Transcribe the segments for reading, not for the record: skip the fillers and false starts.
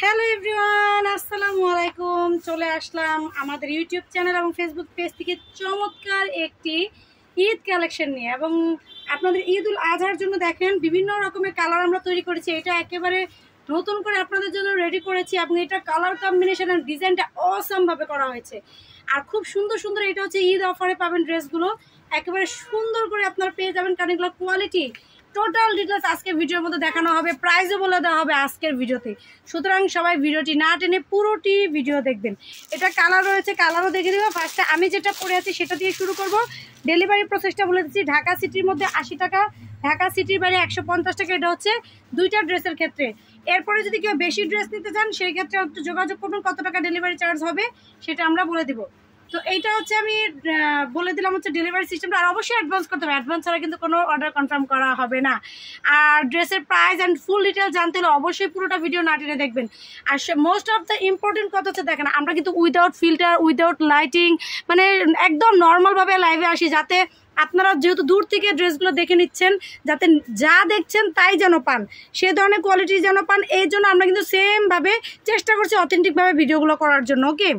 Hello everyone, আসসালামু আলাইকুম। চলে আসলাম আমাদের ইউটিউব চ্যানেল এবং ফেসবুক পেজ থেকে চমৎকার একটি ঈদ কালেকশন নিয়ে। এবং আপনাদের ঈদ উল আজহার জন্য দেখেন বিভিন্ন রকমের কালার আমরা তৈরি করেছি। এটা একেবারে নতুন করে আপনাদের জন্য রেডি করেছি এবং এটা কালার কম্বিনেশন আর ডিজাইনটা অসামভাবে করা হয়েছে। আর খুব সুন্দর সুন্দর, এটা হচ্ছে ঈদ অফারে পাবেন ড্রেসগুলো, একেবারে সুন্দর করে আপনারা পেয়ে যাবেন। কারণ এগুলো কোয়ালিটি টোটাল ডিটেলস আজকে ভিডিওর মধ্যে দেখানো হবে, প্রাইসও বলে দেওয়া হবে আজকের ভিডিওতে। সুতরাং সবাই ভিডিওটি না টেনে পুরোটি ভিডিও দেখবেন। এটা কালার রয়েছে, কালারও দেখে দেবো। ফার্স্টে আমি যেটা পরে আছি সেটা দিয়ে শুরু করব। ডেলিভারি প্রসেসটা বলে দিচ্ছি। ঢাকা সিটির মধ্যে 80 টাকা, ঢাকা সিটির বাইরে 150 টাকা। এটা হচ্ছে দুইটা ড্রেসের ক্ষেত্রে। এরপরে যদি কেউ বেশি ড্রেস নিতে চান সেই ক্ষেত্রে একটু যোগাযোগ করুন, কত টাকা ডেলিভারি চার্জ হবে সেটা আমরা বলে দিব। তো এইটা হচ্ছে আমি বলে দিলাম হচ্ছে ডেলিভারি সিস্টেমটা। আর অবশ্যই অ্যাডভান্স করতে হবে, অ্যাডভান্স ছাড়া কিন্তু কোনো অর্ডার কনফার্ম করা হবে না। আর ড্রেসের প্রাইস অ্যান্ড ফুল ডিটেল জানতে হলে অবশ্যই পুরোটা ভিডিও না টেনে দেখবেন। আর মোস্ট অফ দ্য ইম্পর্টেন্ট কথা হচ্ছে দেখেন, আমরা কিন্তু উইদাউট ফিল্টার, উইদাউট লাইটিং, মানে একদম নর্মালভাবে লাইভে আসি, যাতে আপনারা যেহেতু দূর থেকে ড্রেসগুলো দেখে নিচ্ছেন, যাতে যা দেখছেন তাই যেন পান, সে ধরনের কোয়ালিটি যেন পান। এই জন্য আমরা কিন্তু সেমভাবে চেষ্টা করছি অথেন্টিকভাবে ভিডিওগুলো করার জন্য। ওকে,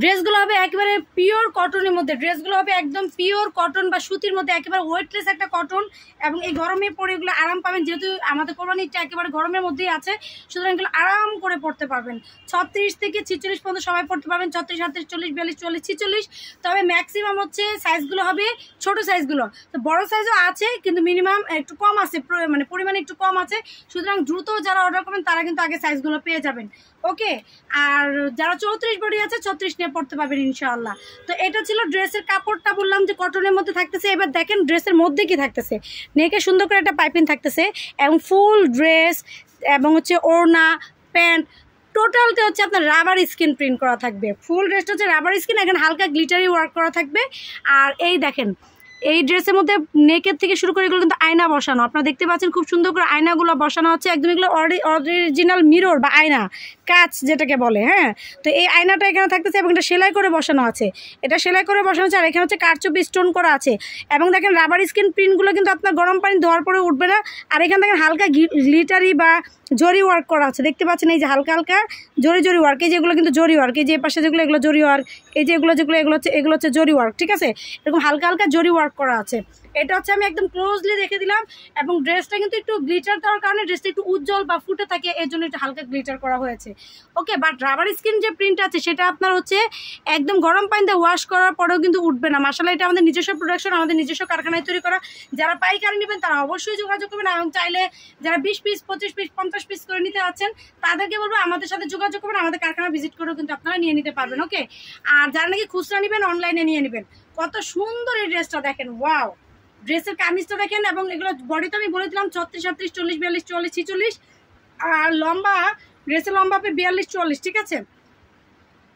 ড্রেসগুলো হবে একেবারে পিওর কটনের মধ্যে, ড্রেসগুলো হবে একদম পিওর কটন বা সুতির মধ্যে, একেবারে ওয়েটলেস একটা কটন। এবং এই গরমে পরে এগুলো আরাম পাবেন, যেহেতু আমাদের কোরবানিটা একেবারে গরমের মধ্যেই আছে, সুতরাং এগুলো আরাম করে পরতে পারবেন। 36 থেকে 46 পর্যন্ত সবাই পরতে পারবেন, 36, 38, 40, 42, 44, 46। তবে ম্যাক্সিমাম হচ্ছে সাইজগুলো হবে ছোট সাইজগুলো। তো বড় সাইজও আছে কিন্তু মিনিমাম একটু কম আছে, মানে পরিমাণে একটু কম আছে। সুতরাং দ্রুত যারা অর্ডার করবেন তারা কিন্তু আগে সাইজগুলো পেয়ে যাবেন। ওকে, আর যারা 34 বডি আছে 36 নিয়ে পড়তে পারবেন ইনশাআল্লাহ। তো এটা ছিল ড্রেসের কাপড়টা, বললাম যে কটনের মধ্যে থাকতেছে। এবার দেখেন ড্রেসের মধ্যে কি থাকতেছে। নেকে সুন্দর করে একটা পাইপিং থাকতেছে এবং ফুল ড্রেস এবং হচ্ছে ওড়না, প্যান্ট, টোটালতে হচ্ছে আপনার রাবার স্কিন প্রিন্ট করা থাকবে। ফুল ড্রেসটা হচ্ছে রাবার স্কিন, এখানে হালকা গ্লিটারি ওয়ার্ক করা থাকবে। আর এই দেখেন এই ড্রেসের মধ্যে নেকের থেকে শুরু করে এগুলো কিন্তু আয়না বসানো, আপনারা দেখতে পাচ্ছেন খুব সুন্দর করে আয়নাগুলো বসানো হচ্ছে একদম। এগুলো অরিজিনাল মিরর বা আয়না, কাচ যেটাকে বলে। হ্যাঁ, তো এই আয়নাটা এখানে থাকতেছে এবং এটা সেলাই করে বসানো আছে, এটা সেলাই করে বসানো আছে। আর এখানে হচ্ছে কারচুপি স্টোন করা আছে। এবং দেখেন রাবার স্কিন প্রিন্টগুলো কিন্তু আপনার গরম পানি ধোয়ার পরে উঠবে না। আর এখানে দেখেন হালকা গ্লিটারি বা জরি ওয়ার্ক করা আছে, দেখতে পাচ্ছেন এই যে হালকা হালকা জরি ওয়ার্ক। এই যেগুলো কিন্তু জরি ওয়ার্ক, এই যে পাশে যেগুলো এগুলো জরি ওয়ার্ক, এই যে এগুলো এগুলো হচ্ছে জরি ওয়ার্ক। ঠিক আছে, এরকম হালকা হালকা জরি ওয়ার্ক করা আছে। এটা হচ্ছে আমি একদম ক্লোজলি রেখে দিলাম। এবং ড্রেসটা কিন্তু একটু গ্লিটার দেওয়ার কারণে ড্রেসটা একটু উজ্জ্বল বা ফুটে থাকে, এর জন্য একটু হালকা গ্লিটার করা হয়েছে। ওকে, বাট রাবার স্কিন যে প্রিন্ট আছে সেটা আপনার হচ্ছে একদম গরম পানিতে ওয়াশ করার পরেও কিন্তু উঠবে না। মাশাআল্লাহ, এটা আমাদের নিজস্ব প্রোডাকশন, আমাদের নিজস্ব কারখানায় তৈরি করা। যারা পাইকারি নেবেন তারা অবশ্যই যোগাযোগ করবেন। এবং চাইলে যারা 20 পিস, 25 পিস, 50 পিস করে নিতে আছেন তাদেরকে বলবো আমাদের সাথে যোগাযোগ করবেন, আমাদের কারখানা ভিজিট করেও কিন্তু আপনারা নিয়ে নিতে পারবেন। ওকে, আর যারা নাকি খুচরা নেবেন অনলাইনে নিয়ে নেবেন। কত সুন্দর এই ড্রেসটা দেখেন, ওয়াও। ড্রেসের কামিজটা দেখেন, এবং এগুলো বডি তো আমি বলে দিলাম 36, 38, 40, 42, 44, 46। আর লম্বা, ড্রেসের লম্বা হবে 42, 44। ঠিক আছে,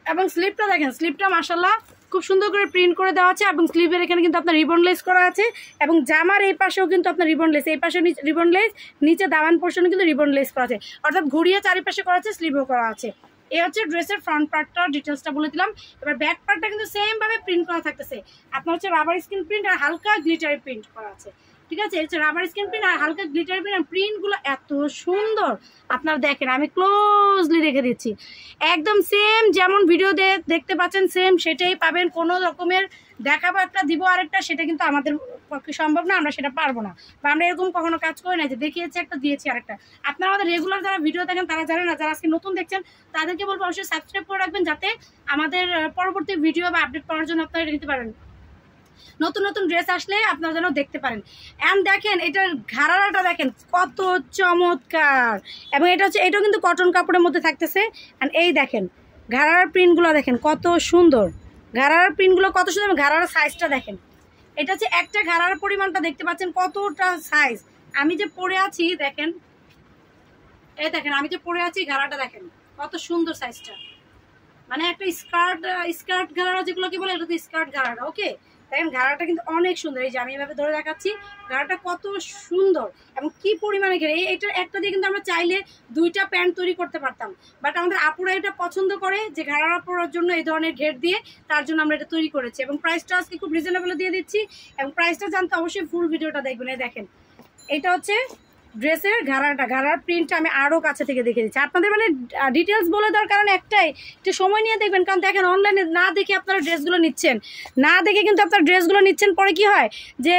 এবং স্লিপটা দেখেন, স্লিপটা মাশাআল্লাহ খুব সুন্দর করে প্রিন্ট করে দেওয়া আছে। এবং স্লিভের এখানে কিন্তু আপনার রিবন লেস করা আছে। এবং জামার এই পাশেও কিন্তু আপনার রিবন লেস, এই পাশে রিবন লেস, নিচে দামান পোর্শনে কিন্তু রিবন লেস করা আছে, অর্থাৎ ঘুরিয়ে চারিপাশে করা আছে, স্লিভও করা আছে। এই হচ্ছে ড্রেসের ফ্রন্ট পার্টটা, ডিটেলসটা বলে দিলাম। এবার ব্যাক পার্টটা কিন্তু সেম ভাবে প্রিন্ট করা থাকতেছে। আপনার হচ্ছে রাবার স্কিন প্রিন্ট আর হালকা গ্লিটারি প্রিন্ট করা আছে। ঠিক আছে, হচ্ছে রাবার স্কিন প্রিন্ট আর হালকা গ্লিটারি প্রিন্ট। প্রিন্টগুলো এত সুন্দর আপনারা দেখেন, আমি ক্লোজলি রেখে দিচ্ছি। একদম সেম যেমন ভিডিও দেখতে পাচ্ছেন সেম সেটাই পাবেন। কোনো রকমের দেখাবো একটা দিব আরেকটা, সেটা কিন্তু আমাদের পক্ষে সম্ভব না, আমরা সেটা পারবো না। বা আমরা এরকম কখনো কাজ করি না যে দেখিয়েছি একটা দিয়েছি আরেকটা। আপনারা আমাদের রেগুলার যারা ভিডিও দেখেন তারা জানেন না, যারা আজকে নতুন দেখছেন তাদেরকে বলবো অবশ্যই সাবস্ক্রাইব করে রাখবেন, যাতে আমাদের পরবর্তী ভিডিও বা আপডেট পাওয়ার জন্য আপনারা এটা নিতে পারেন, নতুন নতুন ড্রেস আসলে আপনারা যেন দেখতে পারেন। এন্ড দেখেন এটার ঘাড়াটা দেখেন কত চমৎকার। এবং এটা হচ্ছে, এটাও কিন্তু কটন কাপড়ের মধ্যে থাকতেছে। এন্ড এই দেখেন ঘাড়ার প্রিন্টগুলো দেখেন কত সুন্দর, ঘাড়ার প্রিন্টগুলো কত সুন্দর। ঘাড়ার সাইজটা দেখেন, এটা হচ্ছে একটা ঘাড়ার পরিমাণটা দেখতে পাচ্ছেন কতটা সাইজ। আমি যে পরে আছি দেখেন, এই দেখেন আমি যে পরে আছি ঘাড়াটা দেখেন কত সুন্দর সাইজটা, মানে একটা স্কার্ট ঘাড়া যেগুলো কি বলে, এটা তো স্কার্ট ঘাড়াটা। ওকে, দেখেন ঘাড়াটা কিন্তু অনেক সুন্দর। এই যে আমি এভাবে ধরে দেখাচ্ছি, ঘাড়াটা কত সুন্দর এবং কি পরিমাণে ঘেরে। এইটার একটা দিয়ে কিন্তু আমরা চাইলে 2টা প্যান্ট তৈরি করতে পারতাম, বাট আমাদের আপুরা এটা পছন্দ করে যে ঘাড়া পরার জন্য এই ধরনের ঘের দিয়ে, তার জন্য আমরা এটা তৈরি করেছি। এবং প্রাইসটা আজকে খুব রিজনেবল দিয়ে দিচ্ছি। এবং প্রাইসটা জানতে অবশ্যই ফুল ভিডিওটা দেখবেন। এই দেখেন এটা হচ্ছে ড্রেসের ঘাড়ার প্রিন্টটা আমি আরও কাছে থেকে দেখে দিচ্ছি আপনাদের। মানে ডিটেলস বলে দেওয়ার কারণ একটাই, একটু সময় নিয়ে দেখবেন। কারণ দেখেন অনলাইনে না দেখে আপনারা ড্রেসগুলো নিচ্ছেন, না দেখে কিন্তু আপনারা ড্রেসগুলো নিচ্ছেন, পরে কি হয় যে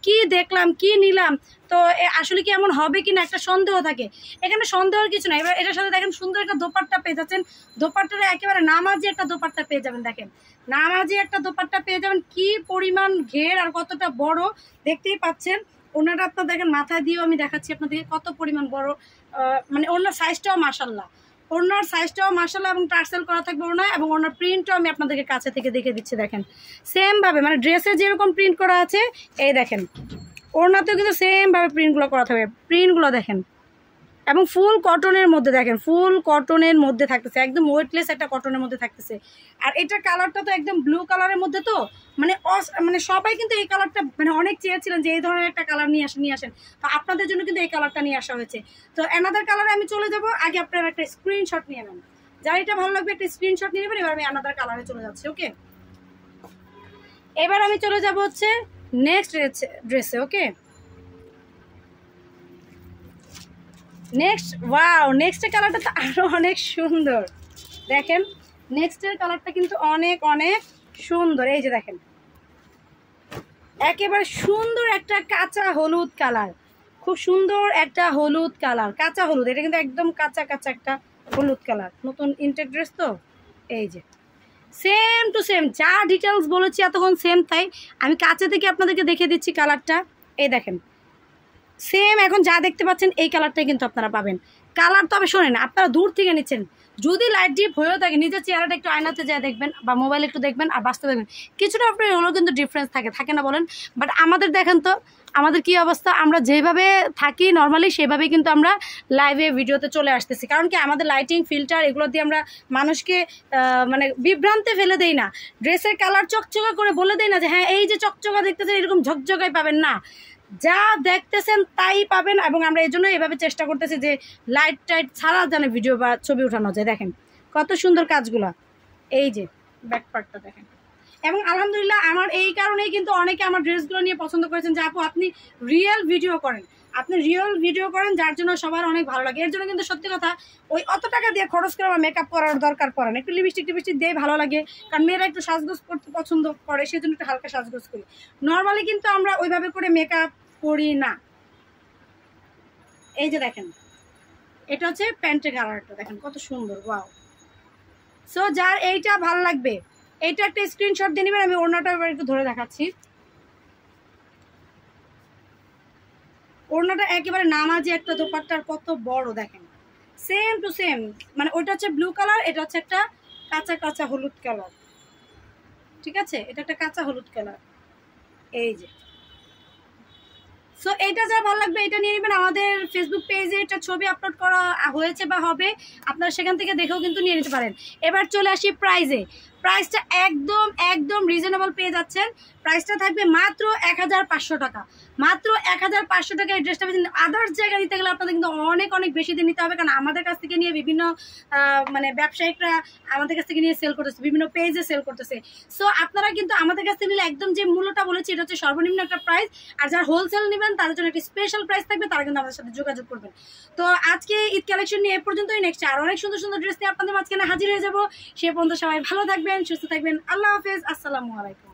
কি দেখলাম কি নিলাম, তো আসলে কি এমন হবে কিনা একটা সন্দেহ থাকে। এখানে সন্দেহের কিছু নাই। এবার এটার সাথে দেখেন সুন্দর একটা দোপাট্টা পেয়ে যাচ্ছেন, দোপাট্টাটা একেবারে নামাজি একটা দোপাট্টা পেয়ে যাবেন। দেখেন নামাজি একটা দোপাট্টা পেয়ে যাবেন, কি পরিমাণ ঘের আর কতটা বড় দেখতেই পাচ্ছেন। ওনাটা আপনার দেখেন মাথায় দিয়েও আমি দেখাচ্ছি আপনাদেরকে কত পরিমাণ বড়, মানে ওনার সাইজটাও মাশাল্লাহ, ওনার সাইজটাও মাশাল্লাহ, এবং টার্সেল করা থাকবে ওনা, এবং ওনার প্রিন্টটাও আমি আপনাদেরকে কাছে থেকে দেখে দিচ্ছি। দেখেন সেমভাবে মানে ড্রেসে যেরকম প্রিন্ট করা আছে, এই দেখেন ওনাতেও কিন্তু সেমভাবে প্রিন্টগুলো করা থাকবে। প্রিন্টগুলো দেখেন, এবং ফুল কটনের মধ্যে, দেখেন ফুল কটনের মধ্যে থাকতেছে, একদম ওয়েটলেস একটা কটনের মধ্যে থাকতেছে। আর এটার কালারটা তো একদম ব্লু কালারের মধ্যে, তো মানে মানে সবাই কিন্তু এই কালারটা মানে অনেক চেয়েছিলেন যে এই ধরনের একটা কালার নিয়ে আসেন, তো আপনাদের জন্য কিন্তু এই কালারটা নিয়ে আসা হয়েছে। তো অ্যানাদার কালারে আমি চলে যাব, আগে আপনারা একটা স্ক্রিনশট নিয়ে নেন, যার এটা ভালো লাগবে একটা স্ক্রিনশট নিয়ে নেবেন। এবার আমি অ্যানাদার কালারে চলে যাচ্ছি। ওকে, এবার আমি চলে যাব হচ্ছে নেক্সট ড্রেসে। ওকে, নেক্সট, ওয়াও, নেক্সটের কালারটা তো আরও অনেক সুন্দর। দেখেন নেক্সটের কালারটা কিন্তু অনেক অনেক সুন্দর। এই যে দেখেন একেবারে সুন্দর একটা কাঁচা হলুদ কালার, খুব সুন্দর একটা হলুদ কালার, কাঁচা হলুদ। এটা কিন্তু একদম কাঁচা কাঁচা একটা হলুদ কালার, নতুন ইনটেক ড্রেস তো। এই যে সেম টু সেম যা ডিটেলস বলেছি এতক্ষণ সেম, তাই আমি কাছে থেকে আপনাদেরকে দেখে দিচ্ছি কালারটা। এই দেখেন সেম এখন যা দেখতে পাচ্ছেন এই কালারটাই কিন্তু আপনারা পাবেন। কালার তবে শোনেন, আপনারা দূর থেকে নিচ্ছেন, যদি লাইট ডিপ হয়েও থাকে নিজের চেহারাটা একটু আয়নাতে যা দেখবেন বা মোবাইলে একটু দেখবেন আর বাস্তবে দেখবেন, কিছুটা আপনার হলেও কিন্তু ডিফারেন্স থাকে না বলেন? বাট আমাদের দেখেন তো আমাদের কি অবস্থা, আমরা যেভাবে থাকি নর্মালি সেভাবেই কিন্তু আমরা লাইভে ভিডিওতে চলে আসতেছি। কারণ কি আমাদের লাইটিং ফিল্টার এগুলো দিয়ে আমরা মানুষকে মানে বিভ্রান্তে ফেলে দেই না, ড্রেসের কালার চকচকা করে বলে দেই না যে হ্যাঁ এই যে চকচকা দেখতেছেন এরকম ঝকঝকাই পাবেন না, যা দেখতেছেন তাই পাবেন। এবং আমরা এই জন্য এভাবে চেষ্টা করতেছি যে লাইট টাইট ছাড়া যেন ভিডিও বা ছবি উঠানো যায়। দেখেন কত সুন্দর কাজগুলো, এই যে ব্যাক পার্টটা দেখেন। এবং আলহামদুলিল্লাহ আমার এই কারণেই কিন্তু অনেকে আমার ড্রেসগুলো নিয়ে পছন্দ করেছেন যে আপু আপনি রিয়েল ভিডিও করেন, যার জন্য সবার অনেক ভালো লাগে। এর জন্য কিন্তু সত্যি কথা ওই অত টাকা দিয়ে খরচ করে আমার মেকআপ করার দরকার পড়ে না, একটু লিপস্টিক দিয়ে ভালো লাগে। কারণ মেয়েরা একটু সাজগোজ করতে পছন্দ করে, সেজন্য একটু হালকা সাজগোজ করি। নর্মালি কিন্তু আমরা ওইভাবে করে মেকআপ করি না। এই যে দেখেন এটা হচ্ছে প্যান্টের কালারটা, দেখেন কত সুন্দর, ওয়াও। সো যার এইটা ভালো লাগবে এইটা একটা স্ক্রিনশট দিয়ে নেবেন। আমি ওড়নাটা এবার একটু ধরে দেখাচ্ছি, ওড়নাটা একেবারে নামাজি একটা দোপাট্টার কত বড়, দেখেন সেম টু সেম। মানে ওইটা হচ্ছে ব্লু কালার, এটা হচ্ছে একটা কাঁচা কাঁচা হলুদ কালার, ঠিক আছে, এটা একটা কাঁচা হলুদ কালার। এই যে সো এইটা যা ভালো লাগবে এটা নিয়ে নেবেন। আমাদের ফেসবুক পেজে এটা ছবি আপলোড করা হয়েছে বা হবে, আপনারা সেখান থেকে দেখেও কিন্তু নিয়ে নিতে পারেন। এবার চলে আসি প্রাইজে। প্রাইসটা একদম একদম রিজনেবল পেয়ে যাচ্ছেন। প্রাইসটা থাকবে মাত্র 1500 টাকা, মাত্র 1500 টাকা। এই ড্রেসটা পেয়েছেন। আদার্স জায়গায় নিতে গেলে আপনাদের কিন্তু অনেক অনেক বেশি দিন নিতে হবে, কারণ আমাদের কাছ থেকে নিয়ে বিভিন্ন মানে ব্যবসায়িকরা আমাদের কাছ থেকে নিয়ে সেল করতেছে, বিভিন্ন পেজে সেল করতেছে। সো আপনারা কিন্তু আমাদের কাছ থেকে নিলে একদম যে মূল্যটা বলেছি এটা হচ্ছে সর্বনিম্ন একটা প্রাইস। আর যারা হোলসেল নেবেন তাদের জন্য একটা স্পেশাল প্রাইস থাকবে, তারা কিন্তু আমাদের সাথে যোগাযোগ করবেন। তো আজকে ঈদ কালেকশন নিয়ে এ পর্যন্তই। নেক্সট আর অনেক সুন্দর সুন্দর ড্রেস নিয়ে আপনাদের মাঝখানে হাজির হয়ে যাবো। সে পর্যন্ত সবাই ভালো থাকবেন, সুস্থ থাকবেন। আল্লাহ হাফেজ, আসসালামু আলাইকুম।